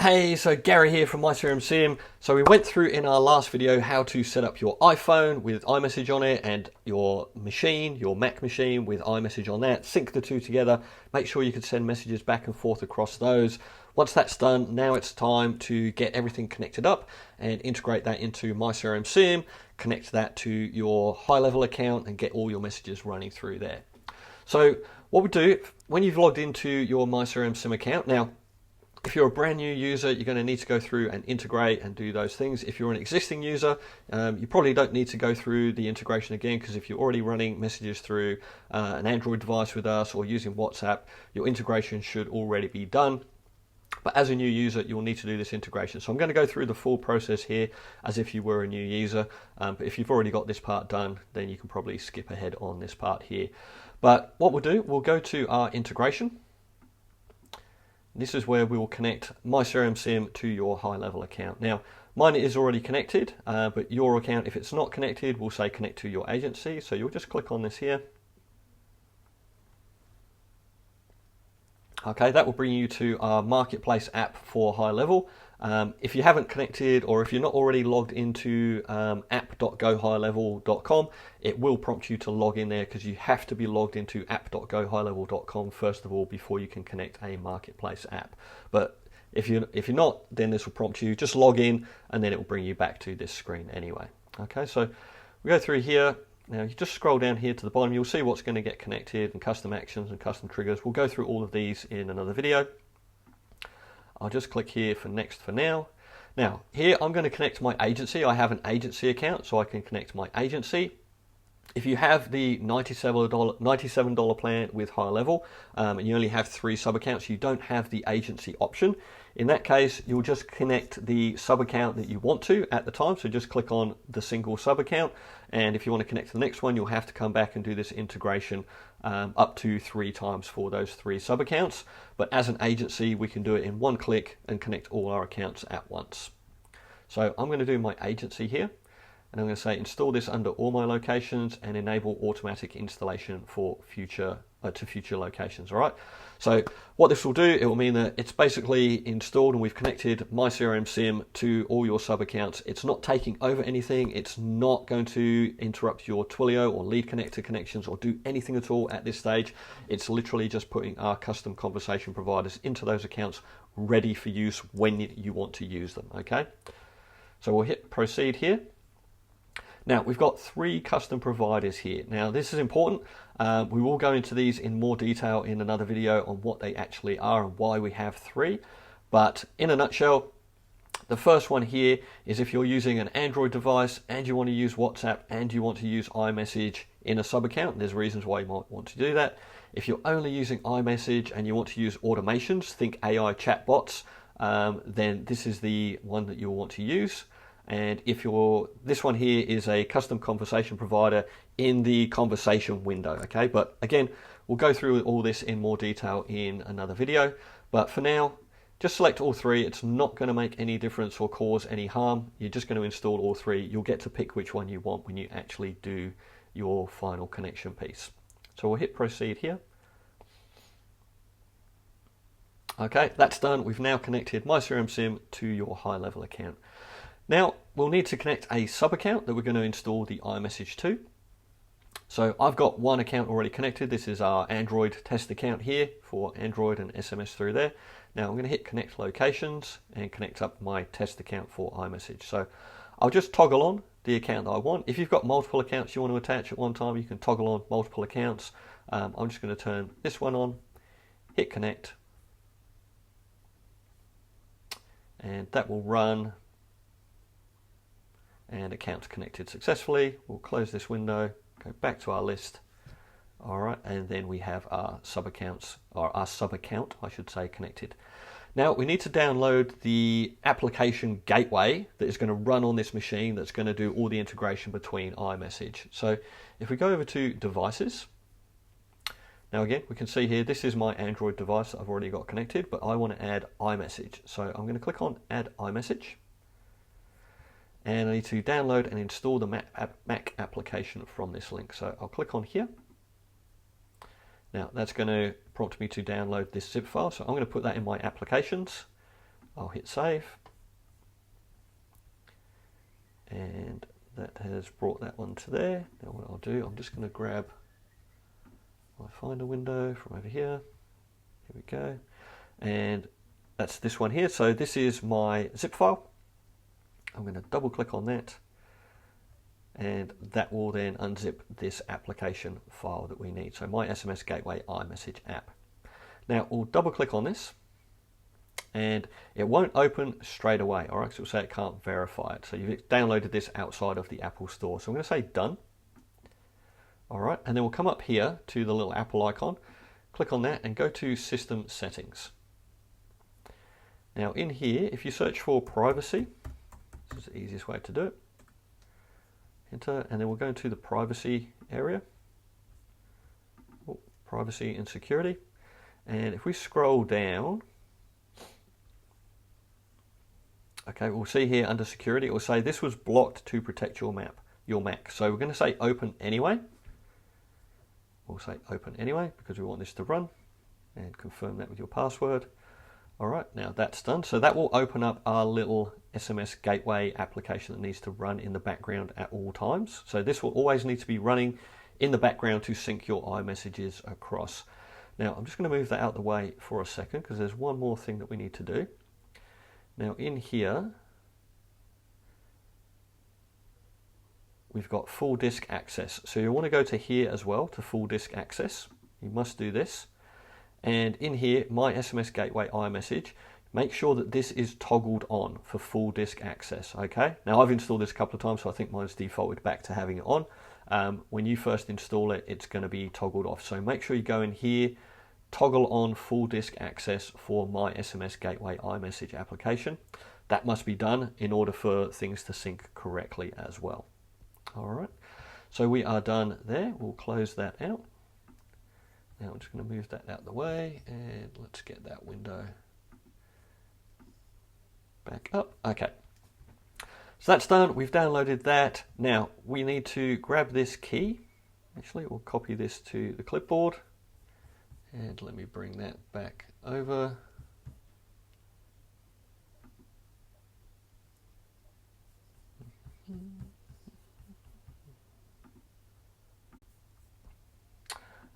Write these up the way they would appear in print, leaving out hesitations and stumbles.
Hey, so Gary here from myCRMSIM. So we went through in our last video how to set up your iPhone with iMessage on it and your machine, your Mac machine with iMessage on that. Sync the two together, make sure you can send messages back and forth across those. Once that's done, now it's time to get everything connected up and integrate that into myCRMSIM, connect that to your HighLevel account and get all your messages running through there. So what we do, when you've logged into your myCRMSIM account, now if you're a brand new user, you're going to need to go through and integrate and do those things. If you're an existing user, you probably don't need to go through the integration again, because if you're already running messages through an Android device with us or using WhatsApp, your integration should already be done. But as a new user, you'll need to do this integration. So I'm going to go through the full process here as if you were a new user. But if you've already got this part done, then you can probably skip ahead on this part here. But what we'll do, we'll go to our integration. This is where we will connect myCRMSIM to your HighLevel account. Now, mine is already connected, but your account, if it's not connected, will say connect to your agency. So you'll just click on this here. Okay, that will bring you to our Marketplace app for HighLevel. If you haven't connected, or if you're not already logged into app.gohighlevel.com, it will prompt you to log in there, because you have to be logged into app.gohighlevel.com first of all before you can connect a Marketplace app. But if you're not, then this will prompt you. Just log in, and then it will bring you back to this screen anyway. Okay, so we go through here. Now, you just scroll down here to the bottom, you'll see what's going to get connected and custom actions and custom triggers. We'll go through all of these in another video. I'll just click here for next for now. Now, here I'm going to connect my agency. I have an agency account, so I can connect my agency. If you have the $97 plan with HighLevel and you only have 3 sub-accounts, you don't have the agency option. In that case, you'll just connect the sub-account that you want to at the time. So just click on the single sub-account. And if you want to connect to the next one, you'll have to come back and do this integration up to 3 times for those 3 sub-accounts. But as an agency, we can do it in one click and connect all our accounts at once. So I'm going to do my agency here. And I'm going to say install this under all my locations and enable automatic installation for future locations. All right. So what this will do, it will mean that it's basically installed and we've connected myCRMSIM to all your sub accounts. It's not taking over anything. It's not going to interrupt your Twilio or lead connector connections or do anything at all at this stage. It's literally just putting our custom conversation providers into those accounts ready for use when you want to use them. Okay. So we'll hit proceed here. Now, we've got 3 custom providers here. Now, this is important. We will go into these in more detail in another video on what they actually are and why we have 3. But in a nutshell, the first one here is if you're using an Android device and you want to use WhatsApp and you want to use iMessage in a sub-account, there's reasons why you might want to do that. If you're only using iMessage and you want to use automations, think AI chatbots, then this is the one that you'll want to use. And if this one here is a custom conversation provider in the conversation window, okay? But again, we'll go through all this in more detail in another video. But for now, just select all 3. It's not going to make any difference or cause any harm. You're just going to install all 3. You'll get to pick which one you want when you actually do your final connection piece. So we'll hit proceed here. Okay, that's done. We've now connected myCRMSIM to your HighLevel account. Now, we'll need to connect a sub-account that we're going to install the iMessage to. So I've got one account already connected. This is our Android test account here for Android and SMS through there. Now I'm going to hit connect locations and connect up my test account for iMessage. So I'll just toggle on the account that I want. If you've got multiple accounts you want to attach at one time, you can toggle on multiple accounts. I'm just going to turn this one on, hit connect, and that will run. And account's connected successfully. We'll close this window, go back to our list. All right, and then we have our sub-accounts, or our sub-account, I should say, connected. Now we need to download the application gateway that is going to run on this machine that's going to do all the integration between iMessage. So if we go over to devices, now again, we can see here, this is my Android device that I've already got connected, but I want to add iMessage. So I'm going to click on add iMessage. And I need to download and install the Mac application from this link. So I'll click on here. Now that's going to prompt me to download this zip file. So I'm going to put that in my applications. I'll hit save, and that has brought that one to there. Now what I'll do, I'm just going to grab my Finder window from over here. Here we go, and that's this one here. So this is my zip file. I'm going to double click on that, and that will then unzip this application file that we need. So my SMS Gateway iMessage app. Now we'll double click on this, and it won't open straight away, all right, because it'll say it can't verify it. So you've downloaded this outside of the Apple Store. So I'm going to say done. All right, and then we'll come up here to the little Apple icon, click on that and go to System Settings. Now in here, if you search for privacy, this is the easiest way to do it. Enter, and then we'll go into the privacy area, privacy and security. And if we scroll down, okay, we'll see here under security, it will say this was blocked to protect your Mac. So we're going to say open anyway. We'll say open anyway because we want this to run, and confirm that with your password. All right, now that's done. So that will open up our little SMS Gateway application that needs to run in the background at all times. So this will always need to be running in the background to sync your iMessages across. Now I'm just going to move that out of the way for a second because there's one more thing that we need to do. Now in here, we've got full disk access. So you want to go to here as well to full disk access. You must do this. And in here, my SMS Gateway iMessage, make sure that this is toggled on for full disk access, okay? Now I've installed this a couple of times, so I think mine's defaulted back to having it on. When you first install it, it's going to be toggled off. So make sure you go in here, toggle on full disk access for my SMS Gateway iMessage application. That must be done in order for things to sync correctly as well. All right, so we are done there. We'll close that out. Now I'm just going to move that out of the way, and let's get that window back up. Okay, so that's done. We've downloaded that. Now we need to grab this key. Actually, we'll copy this to the clipboard, and let me bring that back over.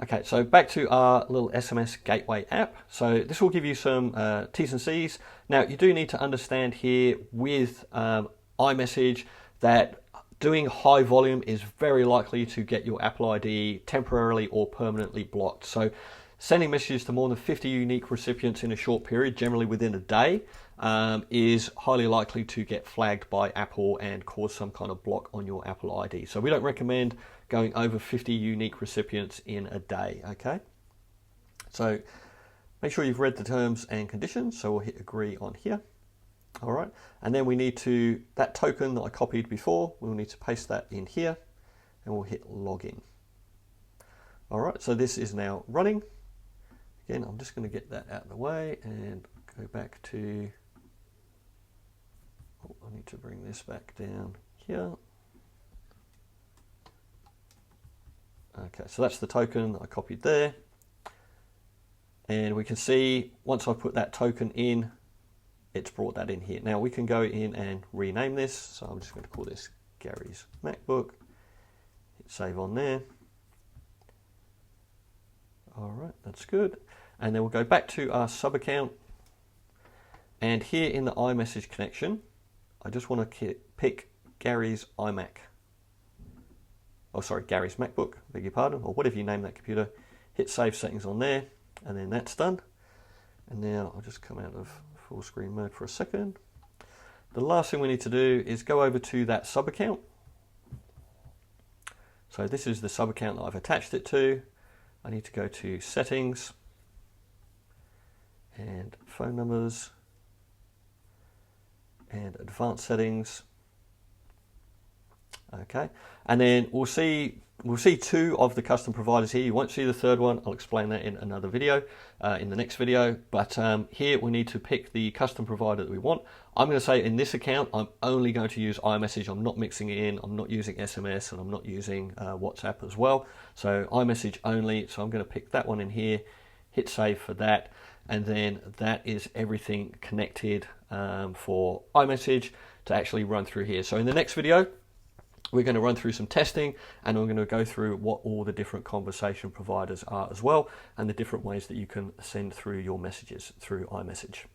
Okay, so back to our little SMS Gateway app. So this will give you some T's and C's. Now you do need to understand here with iMessage that doing high volume is very likely to get your Apple ID temporarily or permanently blocked. So sending messages to more than 50 unique recipients in a short period, generally within a day, is highly likely to get flagged by Apple and cause some kind of block on your Apple ID. So we don't recommend going over 50 unique recipients in a day, okay? So make sure you've read the terms and conditions. So we'll hit agree on here. All right, and then we need to, that token that I copied before, we'll need to paste that in here, and we'll hit login. All right, so this is now running. Again, I'm just going to get that out of the way and go back to, oh, I need to bring this back down here. Okay, so that's the token that I copied there. And we can see once I put that token in, it's brought that in here. Now we can go in and rename this. So I'm just going to call this Gary's MacBook. Hit save on there. All right, that's good. And then we'll go back to our sub account. And here in the iMessage connection, I just want to pick Gary's iMac. Oh, sorry, Gary's MacBook, beg your pardon, or whatever you name that computer. Hit save settings on there, and then that's done. And now I'll just come out of full screen mode for a second. The last thing we need to do is go over to that sub account. So this is the sub account that I've attached it to. I need to go to settings and phone numbers and advanced settings. Okay, and then we'll see two of the custom providers here. You won't see the third one. I'll explain that in another video, in the next video. But here we need to pick the custom provider that we want. I'm going to say in this account, I'm only going to use iMessage. I'm not mixing it in. I'm not using SMS, and I'm not using WhatsApp as well. So iMessage only. So I'm going to pick that one in here, hit save for that. And then that is everything connected for iMessage to actually run through here. So in the next video, we're going to run through some testing, and I'm going to go through what all the different conversation providers are as well, and the different ways that you can send through your messages through iMessage.